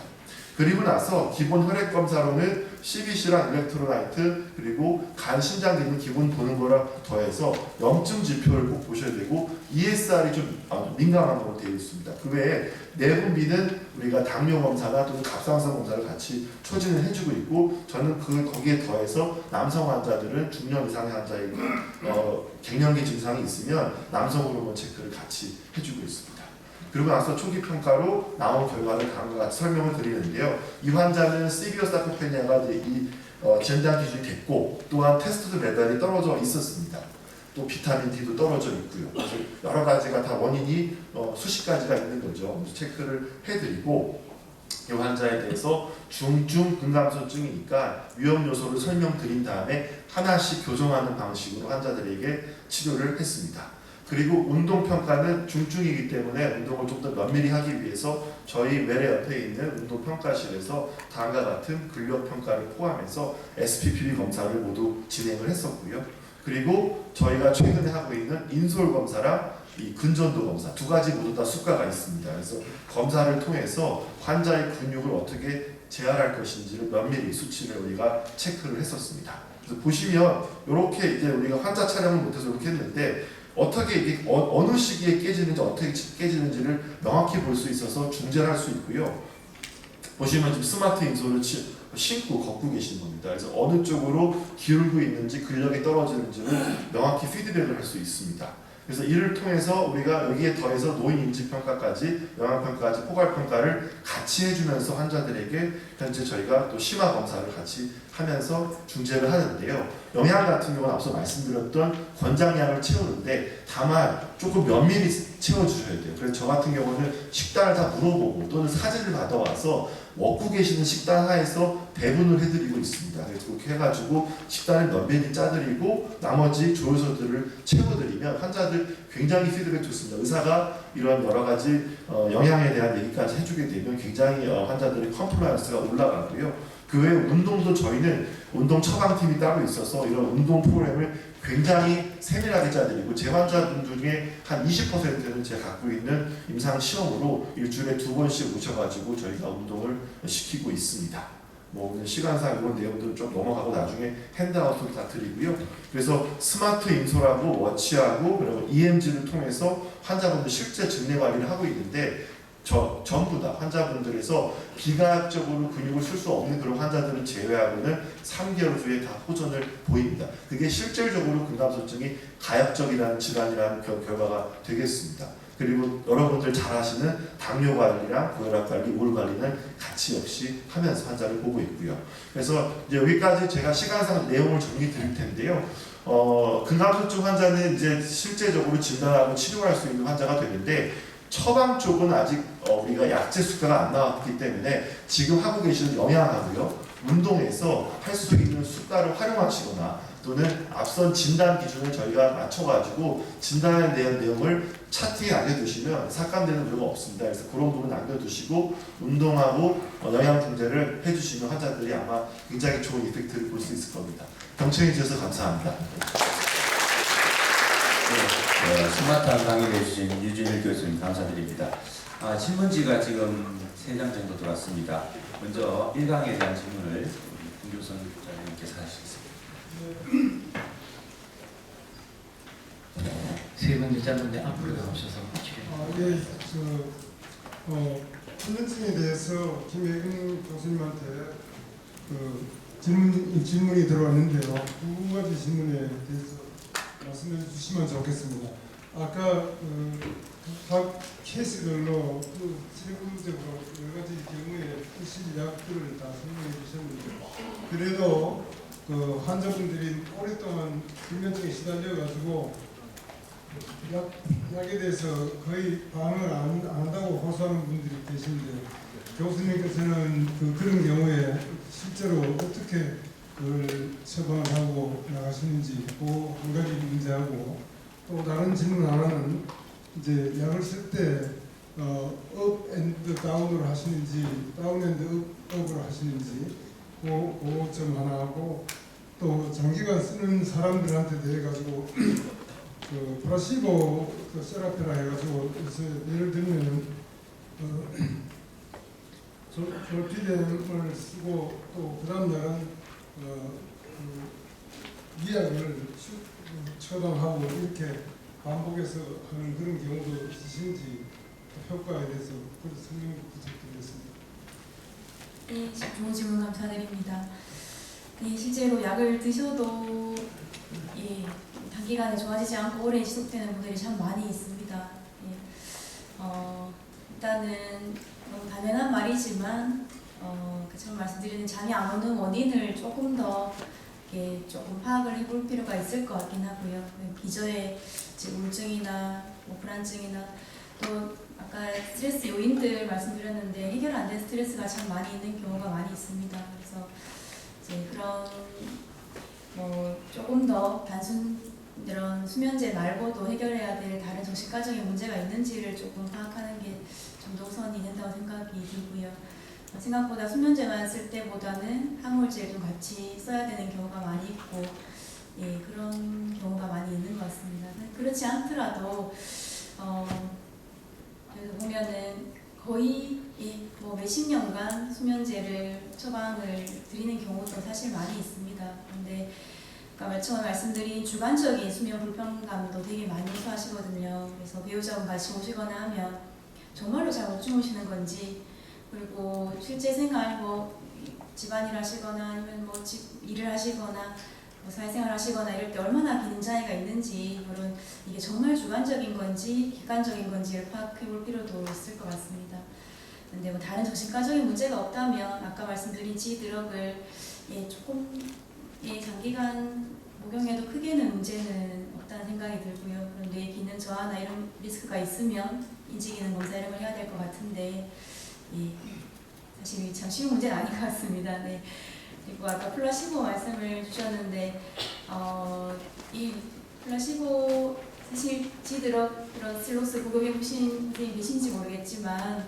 그리고 나서 기본 혈액 검사로는 CBC랑 일렉트로라이트 그리고 간 신장 기능 기본 보는 거랑 더해서 염증 지표를 꼭 보셔야 되고 ESR이 좀 민감한 걸로 되어 있습니다. 그 외에 내분비는 우리가 당뇨 검사나 또는 갑상선 검사를 같이 초진을 해주고 있고 저는 거기에 더해서 남성 환자들은 중년 이상의 환자이고 갱년기 증상이 있으면 남성 호르몬 체크를 같이 해주고 있습니다. 그리고 나서 초기 평가로 나온 결과를 다음과 같이 설명을 드리는데요. 이 환자는 시비어 사코페니아가 이 진단 기준이 됐고 또한 테스트 레벨이 떨어져 있었습니다. 또 비타민 D도 떨어져 있고요. 그래서 여러 가지가 다 원인이 수십 가지가 있는 거죠. 체크를 해드리고 이 환자에 대해서 중증 근감소증이니까 위험 요소를 설명드린 다음에 하나씩 교정하는 방식으로 환자들에게 치료를 했습니다. 그리고 운동 평가는 중증이기 때문에 운동을 좀 더 면밀히 하기 위해서 저희 외래 옆에 있는 운동 평가실에서 다음과 같은 근력 평가를 포함해서 SPPB 검사를 모두 진행을 했었고요. 그리고 저희가 최근에 하고 있는 인솔 검사랑 이 근전도 검사 두 가지 모두 다 수가가 있습니다. 그래서 검사를 통해서 환자의 근육을 어떻게 재활할 것인지를 면밀히 수치를 우리가 체크를 했었습니다. 그래서 보시면 이렇게 이제 우리가 환자 촬영을 못해서 이렇게 했는데 어떻게 이게 어느 시기에 깨지는지 어떻게 깨지는지를 명확히 볼 수 있어서 중재를 할 수 있고요. 보시면 지금 스마트 인솔을 신고 걷고 계신 겁니다. 그래서 어느 쪽으로 기울고 있는지 근력이 떨어지는지를 명확히 피드백을 할 수 있습니다. 그래서 이를 통해서 우리가 여기에 더해서 노인 인지 평가까지 영양평가까지 포괄평가를 같이 해주면서 환자들에게 현재 저희가 또 심화 검사를 같이 하면서 중재를 하는데요. 영양 같은 경우는 앞서 말씀드렸던 권장량을 채우는데 다만 조금 면밀히 채워주셔야 돼요. 그래서 저 같은 경우는 식단을 다 물어보고 또는 사진을 받아와서 먹고 계시는 식단 하에서 배분을 해드리고 있습니다. 그래서 그렇게 해가지고 식단을 면밀히 짜드리고 나머지 조효소들을 채워드리면 환자들 굉장히 피드백 좋습니다. 의사가 이런 여러 가지 영양에 대한 얘기까지 해주게 되면 굉장히 환자들의 컴플라이언스가 올라가고요. 그 외에 운동도 저희는 운동 처방팀이 따로 있어서 이런 운동 프로그램을 굉장히 세밀하게 짜드리고 제 환자분들 중에 한 20%는 제가 갖고 있는 임상 시험으로 일주일에 2번씩 오셔가지고 저희가 운동을 시키고 있습니다. 뭐 오늘 시간상 이런 내용들은 좀 넘어가고 나중에 핸드아웃을 다 드리고요. 그래서 스마트 인솔하고 워치하고 그리고 EMG를 통해서 환자분들 실제 증내 관리를 하고 있는데 전부 다 환자분들에서 비가역적으로 근육을 쓸 수 없는 그런 환자들을 제외하고는 3개월 후에 다 호전을 보입니다. 그게 실질적으로 근감소증이 가역적이라는 질환이라는 결과가 되겠습니다. 그리고 여러분들 잘 아시는 당뇨 관리랑 고혈압 관리, 우울 관리는 같이 역시 하면서 환자를 보고 있고요. 그래서 이제 여기까지 제가 시간상 내용을 정리 드릴 텐데요. 근감소증 환자는 이제 실제적으로 진단하고 치료할 수 있는 환자가 되는데 처방 쪽은 아직 우리가 약제 수가가 안 나왔기 때문에 지금 하고 계시는 영양하고요. 운동에서 할 수 있는 수가를 활용하시거나 또는 앞선 진단 기준을 저희가 맞춰가지고 진단에 대한 내용을 차트에 남겨두시면 삭감되는 경우가 없습니다. 그래서 그런 부분 남겨두시고 운동하고 영양 중재를 해주시면 환자들이 아마 굉장히 좋은 이펙트를 볼 수 있을 겁니다. 경청해 주셔서 감사합니다. 스마트한 강의를 해주신 유진일 교수님 감사드립니다. 신문지가 지금 3장 정도 들어왔습니다. 먼저 1강에 대한 질문을 김교선 부장님께서 하시겠습니다. 세 번째 짧은데 앞으로 나오셔서 신분증에 대해서 김혜근 교수님한테 질문이 들어왔는데요. 두 가지 질문에 대해서 말씀해 주시면 좋겠습니다. 아까 각 케이스별로 세부적으로 여러 가지 경우에 쓰실 약들을 다 설명해 주셨는데 그래도 환자분들이 오랫동안 불면증에 시달려 가지고 약에 대해서 거의 반응을 안 한다고 호소하는 분들이 계신데 교수님께서는 그런 경우에 실제로 어떻게 그걸 처방을 하고 나가시는지 그 한 가지 문제하고 또 다른 질문 하나는 이제 약을 쓸 때 업 앤드 다운으로 하시는지 다운 앤드 업으로 하시는지 점 하나 하고 또 장기간 쓰는 사람들한테 대해 가지고 그 플라시보 그 세라피라 해가지고 그래서 예를 들면 졸피뎀을 쓰고 또 그다음 날은 미약을 처방하고 이렇게 반복해서 하는 그런 경우도 있으신지 효과에 대해서 설명 부탁드리겠습니다. 네, 좋은 질문 감사드립니다. 네, 실제로 약을 드셔도 예, 단기간에 좋아지지 않고 오래 지속되는 분들이 참 많이 있습니다. 예, 일단은 너무 당연한 말이지만 처음 말씀드리는 잠이 안 오는 원인을 조금 더 조금 파악을 해볼 필요가 있을 것 같긴 하고요. 기저의 우울증이나 불안증이나 또 아까 스트레스 요인들 말씀드렸는데 해결 안 된 스트레스가 참 많이 있는 경우가 많이 있습니다. 그래서 이제 그런 조금 더 단순 이런 수면제 말고도 해결해야 될 다른 정신과적인 문제가 있는지를 조금 파악하는 게 좀 더 우선이 된다고 생각이 들고요. 생각보다 수면제만 쓸 때보다는 항우울제를 좀 같이 써야 되는 경우가 많이 있고 예, 그런 경우가 많이 있는 것 같습니다. 그렇지 않더라도 그래서 보면은 거의 몇십 년간 수면제를 처방을 드리는 경우도 사실 많이 있습니다. 그런데 아까 처음에 말씀드린 주관적인 수면 불편감도 되게 많이 호소하시거든요. 그래서 배우자분 같이 오시거나 하면 정말로 잘 못 주무시는 건지, 그리고 실제 생활 집안일 하시거나 아니면 집 일을 하시거나 사회생활 하시거나 이럴 때 얼마나 기능 장애가 있는지, 물론 이게 정말 주관적인 건지 객관적인 건지를 파악해 볼 필요도 있을 것 같습니다. 근데 다른 정신과적인 문제가 없다면 아까 말씀드린 지드럭을 조금 장기간 복용해도 크게는 문제는 없다는 생각이 들고요. 그럼 뇌 기능 저하나 이런 리스크가 있으면 인지기능 검사 이런 걸 해야 될 것 같은데 사실 참 쉬운 문제는 아닌 것 같습니다. 네. 그리고 아까 플라시보 말씀을 주셨는데 이 플라시보 사실 지드럭 이런 슬로스 복용해 보신 분이 계신지 모르겠지만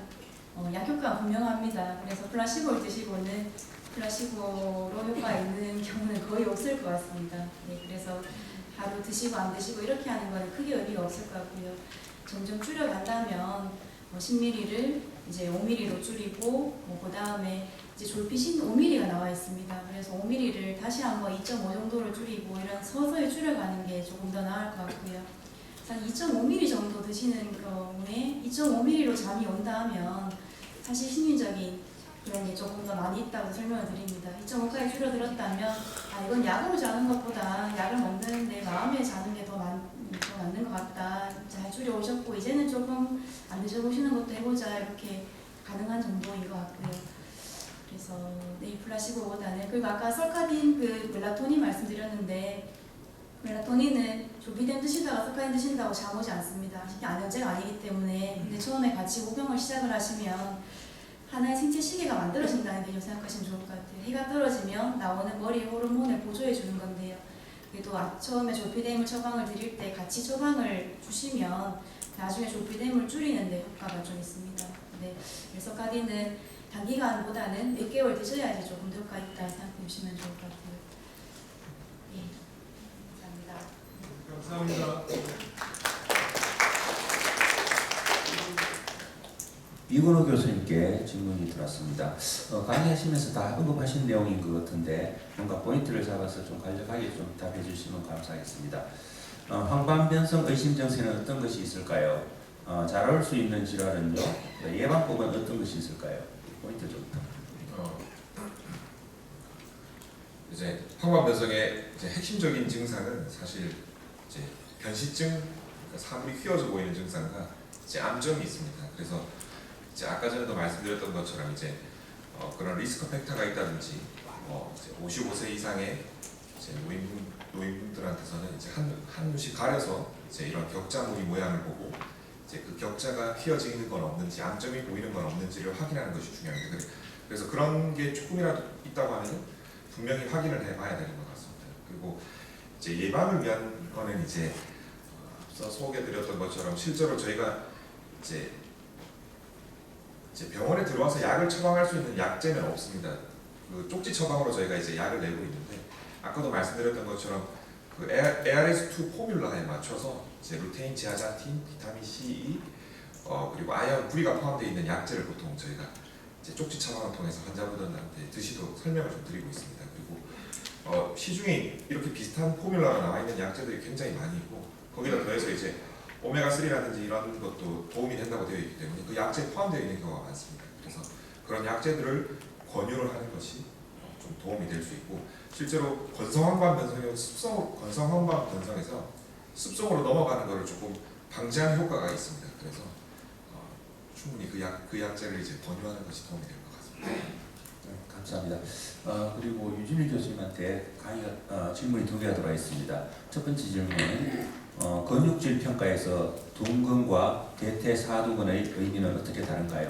약효과가 분명합니다. 그래서 플라시보를 드시고는 플라시보로 효과가 있는 경우는 거의 없을 것 같습니다. 네, 그래서 하루 드시고 안 드시고 이렇게 하는 거는 크게 의미가 없을 것 같고요. 점점 줄여간다면 10ml를 이제 5ml로 줄이고 그 다음에 이제 졸피신 5ml가 나와 있습니다. 그래서 5ml를 다시 한번 2.5 정도로 줄이고 이런 서서히 줄여가는 게 조금 더 나을 것 같고요. 한 2.5ml 정도 드시는 경우에 2.5ml로 잠이 온다 하면 사실 심리적인 그런 게 조금 더 많이 있다고 설명을 드립니다. 2.5까지 줄여들었다면 이건 약으로 자는 것보다 약을 먹는데 마음에 자는 게 더 맞는 것 같다. 잘 줄여오셨고 이제는 조금 안 드셔보시는 것도 해보자 이렇게 가능한 정도인 것 같고요. 그래서 플라시보보다는 그리고 아까 설카딘 멜라토닌 말씀드렸는데 멜라토닌은 조피뎀 드시다가 설카딘 드신다고 잠 오지 않습니다. 이게 안현제가 아니기 때문에 근데 처음에 같이 복용을 시작을 하시면 하나의 생체 시계가 만들어진다는 게 좀 생각하시면 좋을 것 같아요. 해가 떨어지면 나오는 머리 호르몬을 보조해 주는 건데요. 그래도 처음에 조피뎀을 처방을 드릴 때 같이 처방을 주시면 나중에 조피뎀을 줄이는 데 효과가 좀 있습니다. 네, 그래서 카딘은 단기간보다는 몇 개월 드셔야지 조금 더 효과 있다 생각해 주시면 좋을 것 같아요. 네, 감사합니다. 감사합니다. 이건호 교수님께 질문이 들어왔습니다. 강의하시면서 다 언급하신 내용인 것 같은데 뭔가 포인트를 잡아서 좀 간략하게 좀 답해 주시면 감사하겠습니다. 황반변성 의심증세는 어떤 것이 있을까요? 잘 올 수 있는 질환은요? 예방법은 어떤 것이 있을까요? 포인트 좀 부탁드립니다. 이제 황반변성의 이제 핵심적인 증상은 사실 이제 변시증, 그러니까 사물이 휘어져 보이는 증상과 이제 암점이 있습니다. 그래서 이제 아까 전에도 말씀드렸던 것처럼 이제 그런 리스크 팩터가 있다든지 이제 55세 이상의 이제 노인분들한테서는 이제 한눈씩 가려서 이제 이런 격자무늬 모양을 보고 이제 그 격자가 휘어져 있는 건 없는지 암점이 보이는 건 없는지를 확인하는 것이 중요합니다. 그래서 그런 게 조금이라도 있다고 하면 분명히 확인을 해봐야 되는 것 같습니다. 그리고 이제 예방을 위한 거는 이제 앞서 소개드렸던 것처럼 실제로 저희가 이제 병원에 들어와서 약을 처방할 수 있는 약제는 없습니다. 그 쪽지 처방으로 저희가 이제 약을 내고 있는데 아까도 말씀드렸던 것처럼 그 ARS2 포뮬라에 맞춰서 이제 루테인, 지아잔틴, 비타민 C, E, 그리고 아연, 구리가 포함되어 있는 약제를 보통 저희가 이제 쪽지 처방을 통해서 환자분들한테 드시도록 설명을 좀 드리고 있습니다. 그리고 시중에 이렇게 비슷한 포뮬라가 나와 있는 약제들이 굉장히 많이 있고 거기다 더해서 이제 오메가3라든지 이런 것도 도움이 된다고 되어 있기 때문에 그 약제에 포함되어 있는 경우가 많습니다. 그래서 그런 약제들을 권유를 하는 것이 좀 도움이 될 수 있고 실제로 건성황반 변성에서 건성황반 변성에서 습성으로 넘어가는 것을 조금 방지하는 효과가 있습니다. 그래서 충분히 그 약제를 이제 권유하는 것이 도움이 될 것 같습니다. 네, 감사합니다. 그리고 유진일 교수님한테 강의가 질문이 2개가 들어와 있습니다. 첫 번째 질문은 근육질 평가에서 둔근과 대퇴사두근의 의미는 어떻게 다른가요?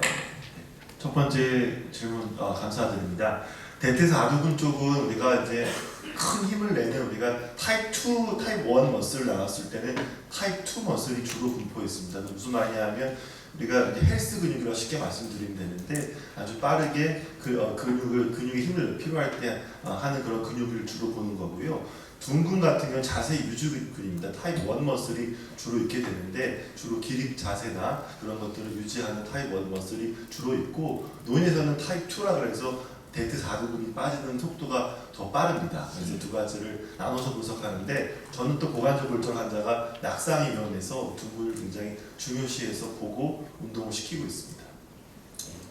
첫 번째 질문 감사드립니다. 대퇴사두근 쪽은 우리가 이제 큰 힘을 내는 우리가 타입 2, 타입 1 머슬을 나왔을 때는 타입 2 머슬이 주로 분포했습니다. 무슨 말이냐면 우리가 이제 헬스 근육이라고 쉽게 말씀드리면 되는데 아주 빠르게 근육의 힘을 필요할 때 하는 그런 근육을 주로 보는 거고요. 둔근 같은 경우는 자세 유지 근육입니다. 타입 1 머슬이 주로 있게 되는데 주로 기립 자세나 그런 것들을 유지하는 타입 1 머슬이 주로 있고 노인에서는 타입 2라 그래서 대퇴사두근이 빠지는 속도가 더 빠릅니다. 그래서 두 가지를 나눠서 분석하는데 저는 또 고관절골절 환자가 약상이 위험해서 둔근을 굉장히 중요시해서 보고 운동을 시키고 있습니다.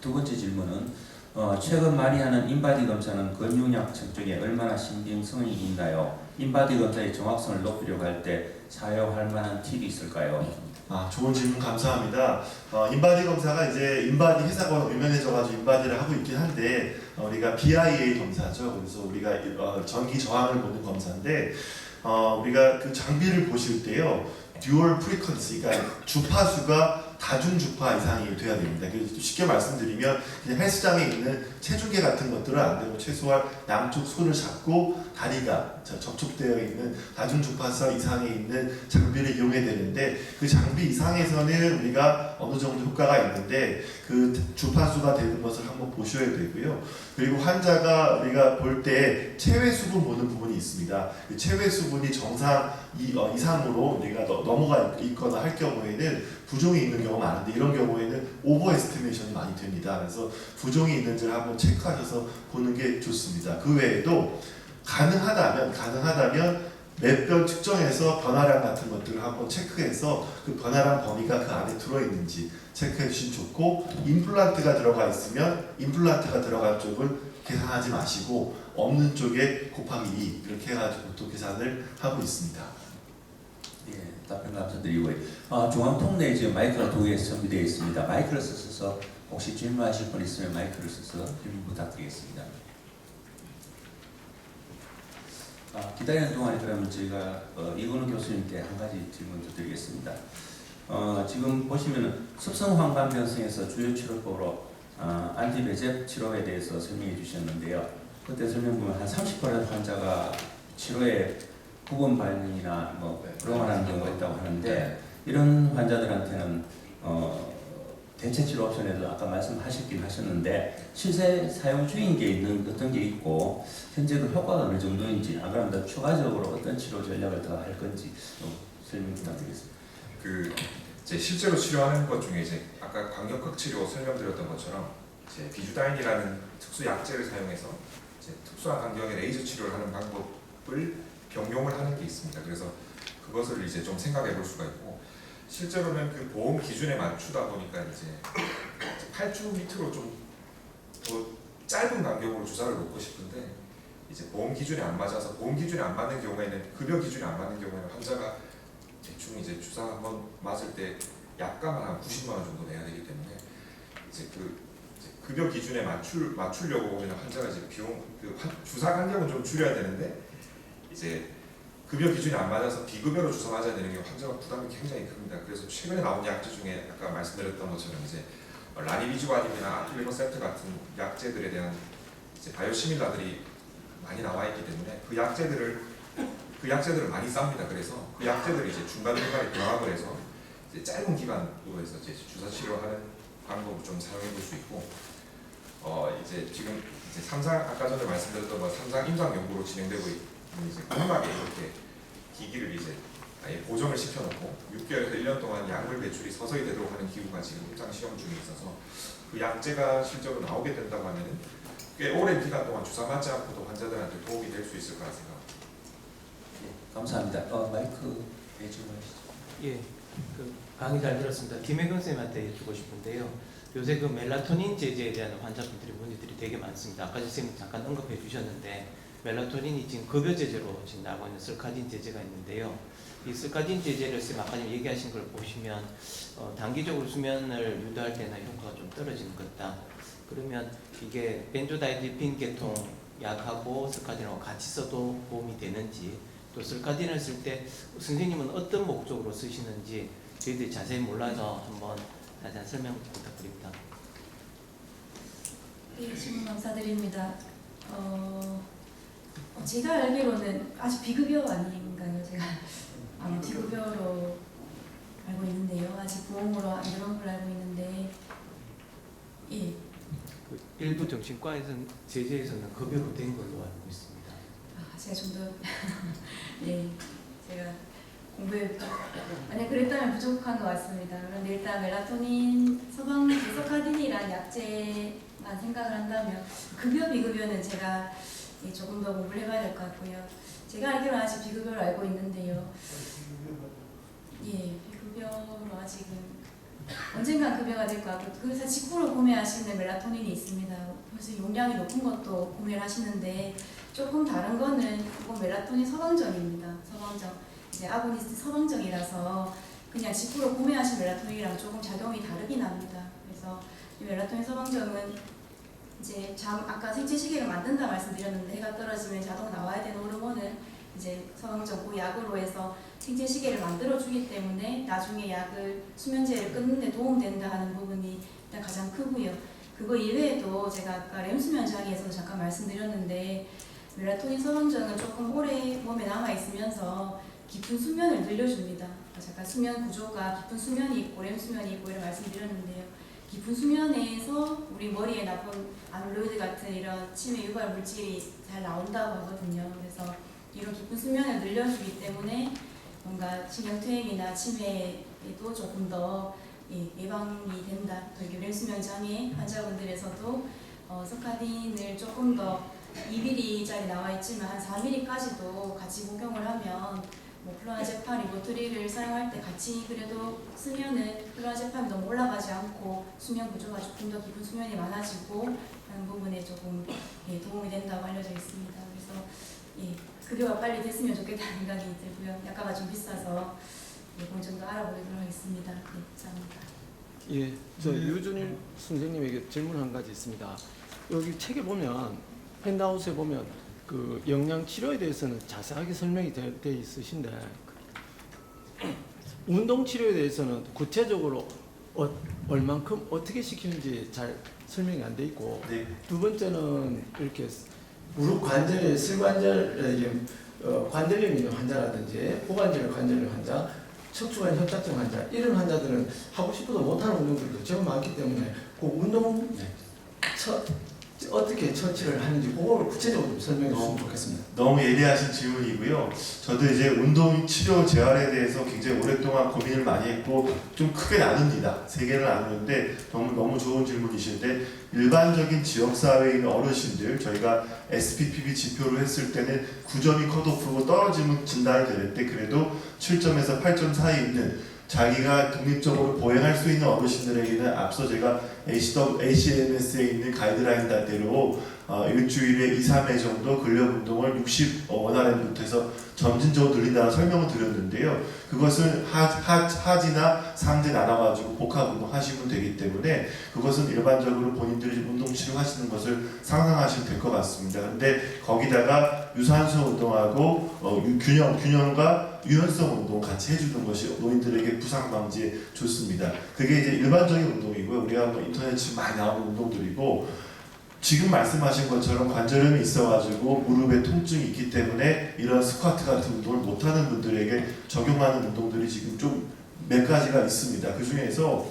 두 번째 질문은 최근 많이 하는 인바디 검사는 근육량 측정에 얼마나 신빙성이 있나요? 인바디 검사의 정확성을 높이려고 할 때 사용할 만한 팁이 있을까요? 좋은 질문 감사합니다. 인바디 검사가 이제 인바디 회사가 유명해져가지고 인바디를 하고 있긴 한데 우리가 BIA 검사죠. 그래서 우리가 전기 저항을 보는 검사인데 우리가 그 장비를 보실 때요, 듀얼 프리퀀시, 그러니까 주파수가 다중 주파 이상이 돼야 됩니다. 그래서 쉽게 말씀드리면 그냥 헬스장에 있는 체중계 같은 것들은 안 되고 최소한 양쪽 손을 잡고 다리가 접촉되어 있는 다중 주파수 이상에 있는 장비를 이용해야 되는데 그 장비 이상에서는 우리가 어느 정도 효과가 있는데 그 주파수가 되는 것을 한번 보셔야 되고요. 그리고 환자가 우리가 볼 때 체외 수분 보는 부분이 있습니다. 그 체외 수분이 정상 이상으로 우리가 넘어가 있거나 할 경우에는 부종이 있는 경우가 많은데 이런 경우에는 오버 에스티메이션이 많이 됩니다. 그래서 부종이 있는지를 한번 체크하셔서 보는 게 좋습니다. 그 외에도 가능하다면 맷변 측정해서 변화량 같은 것들을 한번 체크해서 그 변화량 범위가 그 안에 들어있는지 체크해 주시면 좋고, 임플란트가 들어가 있으면 임플란트가 들어간 쪽은 계산하지 마시고 없는 쪽에 곱하기 2 이렇게 해가지고 또 계산을 하고 있습니다. 예, 답변 감사드리고요. 중앙통 내에 지금 마이크가 2개 준비되어 있습니다. 마이크를 써서 혹시 질문하실 분 있으면 마이크를 써서 질문 부탁드리겠습니다. 기다리는 동안에 그러면 저희가 이건우 교수님께 한 가지 질문 드리겠습니다. 지금 보시면은 습성 황반 변성에서 주요 치료법으로 안티베제프 치료에 대해서 설명해 주셨는데요. 그때 설명 보면 한 30% 환자가 치료에 부분 반응이나 불응하는 경우가 있다고 하는데 이런 환자들한테는 대체 치료 옵션에도 아까 말씀하셨긴 하셨는데 실제 사용 중인 게 있는 어떤 게 있고 현재 그 효과가 어느 정도인지 안 그러면 더 추가적으로 어떤 치료 전략을 더 할 건지 좀 설명 부탁드리겠습니다. 이제 실제로 치료하는 것 중에 이제 아까 광역극 치료 설명드렸던 것처럼 이제 비주다인이라는 특수 약제를 사용해서 이제 특수한 간격의 레이저 치료를 하는 방법을 병용을 하는 게 있습니다. 그래서 그것을 이제 좀 생각해 볼 수가 있고, 실제로는 그 보험 기준에 맞추다 보니까 이제 8주 밑으로 좀 더 짧은 간격으로 주사를 놓고 싶은데 이제 보험 기준에 안 맞아서 보험 기준에 안 맞는 경우에는 급여 기준에 안 맞는 경우에는 환자가 대충 이제 주사 한번 맞을 때 약값만 한 90만 원 정도 내야 되기 때문에 이제 급여 기준에 맞추려고 오면 환자가 이제 주사 간격은 좀 줄여야 되는데 이제 급여 기준이 안 맞아서 비급여로 주사 맞아야 되는 게 환자가 부담이 굉장히 큽니다. 그래서 최근에 나온 약제 중에 아까 말씀드렸던 것처럼 이제 라니비주아닙이나 아클리버셉트 같은 약제들에 대한 이제 바이오시밀라들이 많이 나와 있기 때문에 그 약제들을 많이 쌉니다. 그래서 그 약제들을 이제 중간중간에 병합을 해서 이제 짧은 기간으로 해서 이제 주사 치료하는 방법을 좀 사용해 볼 수 있고, 이제 지금 이제 삼상 아까 전에 말씀드렸던 거 삼상 임상 연구로 진행되고 있는 이제 꼼꼼하게 이렇게 기기를 이제 아예 고정을 시켜놓고 6개월에서 1년 동안 약물 배출이 서서히 되도록 하는 기구가 지금 임상 시험 중에 있어서 그 약제가 실제로 나오게 된다고 하면은 꽤 오랜 기간 동안 주사 맞지 않고도 환자들한테 도움이 될 수 있을 거라 생각합니다. 감사합니다. 마이크 질문하시죠. 예, 그 강의 잘 들었습니다. 김혜경 쌤한테 여쭙고 싶은데요. 요새 그 멜라토닌 제제에 대한 환자분들이 문의들이 되게 많습니다. 아까 선생님 잠깐 언급해 주셨는데 멜라토닌이 지금 급여 제제로 지금 나오고 있는 스카딘 제제가 있는데요. 이 스카딘 제제를 쌤 아까 좀 얘기하신 걸 보시면 단기적으로 수면을 유도할 때는 효과가 좀 떨어지는 것 같다. 그러면 이게 벤조다이azepin 계통 약하고 스카딘하고 같이 써도 도움이 되는지, 또 스카딘을 쓸 때 선생님은 어떤 목적으로 쓰시는지 저희들이 자세히 몰라서 한번 다시 한 설명 부탁드립니다. 네, 질문 감사드립니다. 제가 알기로는 아직 비급여 아닌가요? 제가 비급여로 알고 있는데요. 아직 보험으로 안 들어온 걸로 알고 있는데, 예. 그 일부 정신과에서는 제제에서는 급여로 된 걸로 알고 있습니다. 제가 좀 더 네, 제가 공부에 만약 그랬다면 부족한 것 같습니다. 그런데 일단 멜라토닌 서카딘이란 약제만 생각을 한다면 급여 비급여는 제가 조금 더 공부를 해봐야 될 것 같고요. 제가 알기로는 아직 비급여로 알고 있는데요. 예, 비급여로 아직은 언젠간 급여가 될 것 같고, 그래서 직구로 구매하시는 멜라토닌이 있습니다. 그래서 용량이 높은 것도 구매를 하시는데 조금 다른 거는 그건 멜라토닌 서방정입니다. 서방정. 이제 아고니스트 서방정이라서 그냥 직구로 구매하신 멜라토닌이랑 조금 작용이 다르긴 합니다. 그래서 이 멜라토닌 서방정은 이제 아까 생체 시계를 만든다 말씀드렸는데 해가 떨어지면 자동 나와야 되는 호르몬을 이제 서방정 그 약으로 해서 생체 시계를 만들어 주기 때문에 나중에 약을 수면제를 끊는 데 도움된다 하는 부분이 일단 가장 크고요. 그거 이외에도 제가 아까 렘 수면 장애에서도 잠깐 말씀드렸는데 멜라토닌 서방정은 조금 오래 몸에 남아 있으면서 깊은 수면을 늘려줍니다. 잠깐 수면 구조가 깊은 수면이 있고 렘 수면이 있고 이런 말씀드렸는데요. 깊은 수면에서 우리 머리에 나쁜 아밀로이드 같은 이런 치매 유발 물질이 잘 나온다고 하거든요. 그래서 이런 깊은 수면을 늘려주기 때문에 뭔가 신경퇴행이나 치매에도 조금 더 예방이 된다. 또 렘 수면 장애 환자분들에서도 스카딘을 조금 더 2mm짜리 나와 있지만 한 4mm까지도 같이 복용을 하면 플로나제팜, 리보트릴을 사용할 때 같이 그래도 쓰면은 플로나제팜이 너무 올라가지 않고 수면 구조가 조금 더 깊은 수면이 많아지고 하는 부분에 조금 도움이 된다고 알려져 있습니다. 그래서 급여가 빨리 됐으면 좋겠다는 생각이 들고요. 약가가 좀 비싸서 그걸 좀 더 알아보도록 하겠습니다. 감사합니다. 예, 저 유준일 선생님에게 질문 한 가지 있습니다. 여기 책에 보면 핸드아웃에 보면 그 영양 치료에 대해서는 자세하게 설명이 돼 있으신데 운동 치료에 대해서는 구체적으로 얼만큼 어떻게 시키는지 잘 설명이 안 돼 있고, 네. 두 번째는 이렇게 무릎 관절에 슬관절에 관절염 있는 환자라든지 고관절 관절염 환자, 척추관 협착증 환자 이런 환자들은 하고 싶어도 못하는 운동들도 제법 많기 때문에 그 운동 어떻게 처치를 하는지 그걸 구체적으로 좀 설명해 주시면 좋겠습니다. 너무 예리하신 질문이고요. 저도 이제 운동 치료 재활에 대해서 굉장히 오랫동안 고민을 많이 했고 좀 크게 나눕니다. 세 개를 나누는데 너무 좋은 질문이신데, 일반적인 지역사회에 있는 어르신들, 저희가 SPPB 지표를 했을 때는 9점이 컷오프고 떨어지면 진단이 되는데 그래도 7점에서 8점 사이에 있는 자기가 독립적으로 보행할 수 있는 어르신들에게는 앞서 제가 ACMS에 있는 가이드라인대로 일주일에 2, 3회 정도 근력 운동을 60원RM부터 해서 점진적으로 늘린다는 설명을 드렸는데요. 그것은 하지나 상지 나눠가지고 복합 운동 하시면 되기 때문에 그것은 일반적으로 본인들이 운동 치료하시는 것을 상상하시면 될 것 같습니다. 근데 거기다가 유산소 운동하고 균형과 유연성 운동 같이 해주는 것이 노인들에게 부상 방지에 좋습니다. 그게 이제 일반적인 운동이고요. 우리가 인터넷에 지금 많이 나오는 운동들이고, 지금 말씀하신 것처럼 관절염이 있어가지고 무릎에 통증이 있기 때문에 이런 스쿼트 같은 운동을 못하는 분들에게 적용하는 운동들이 지금 좀 몇 가지가 있습니다. 그 중에서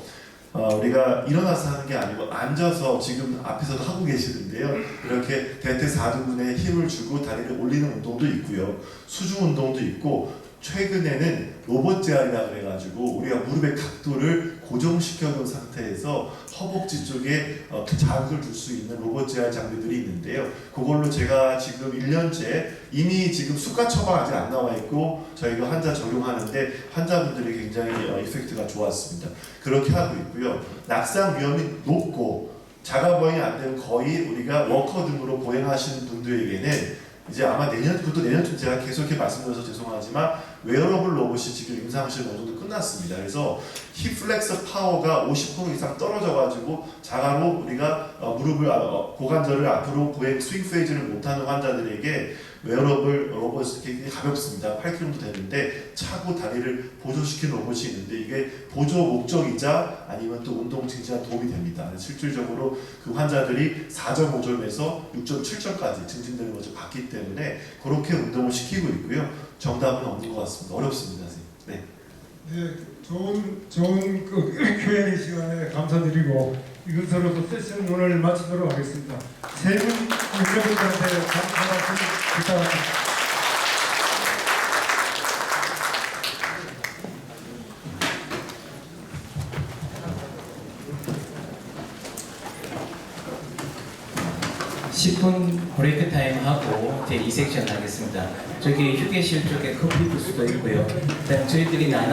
우리가 일어나서 하는 게 아니고 앉아서 지금 앞에서도 하고 계시는데요. 이렇게 대퇴사두근에 힘을 주고 다리를 올리는 운동도 있고요. 수중 운동도 있고 최근에는 로봇 제어이라 그래가지고 우리가 무릎의 각도를 고정시켜 놓은 상태에서 허벅지 쪽에 자극을 줄 수 있는 로봇 제어 장비들이 있는데요. 그걸로 제가 지금 1년째 이미 지금 수가 처방 아직 안 나와 있고 저희가 환자 적용하는데 환자분들이 굉장히 이펙트가 좋았습니다. 그렇게 하고 있고요. 낙상 위험이 높고 자가 보행이 안 되면 거의 우리가 워커 등으로 보행하시는 분들에게는 이제 아마 그것도 내년쯤 제가 계속 이렇게 말씀드려서 죄송하지만 웨어러블 로봇이 지금 임상시험 어느 정도 끝났습니다. 그래서 힙 플렉서 파워가 50% 이상 떨어져가지고 자가로 우리가 무릎을 고관절을 앞으로 보행 스윙 페이즈를 못하는 환자들에게 웨어러블 로봇이 굉장히 가볍습니다. 8kg 정도 되는데 차고 다리를 보조시키는 로봇이 있는데 이게 보조 목적이자 아니면 또 운동 증진에 도움이 됩니다. 실질적으로 그 환자들이 4.5점에서 6.7점까지 증진되는 것을 봤기 때문에 그렇게 운동을 시키고 있고요. 정답은 없는 것 같습니다. 어렵습니다, 선생님. 네. 네, 좋은 그 Q&A 시간에 감사드리고 이것으로도 세션 오늘 마치도록 하겠습니다. 세 분 여러분들한테 감사 말씀 부탁합니다. 브레이크 타임 하고 제 2섹션 하겠습니다. 저기 휴게실 쪽에 커피 부스도 있고요. 그다음 저희들이 나눠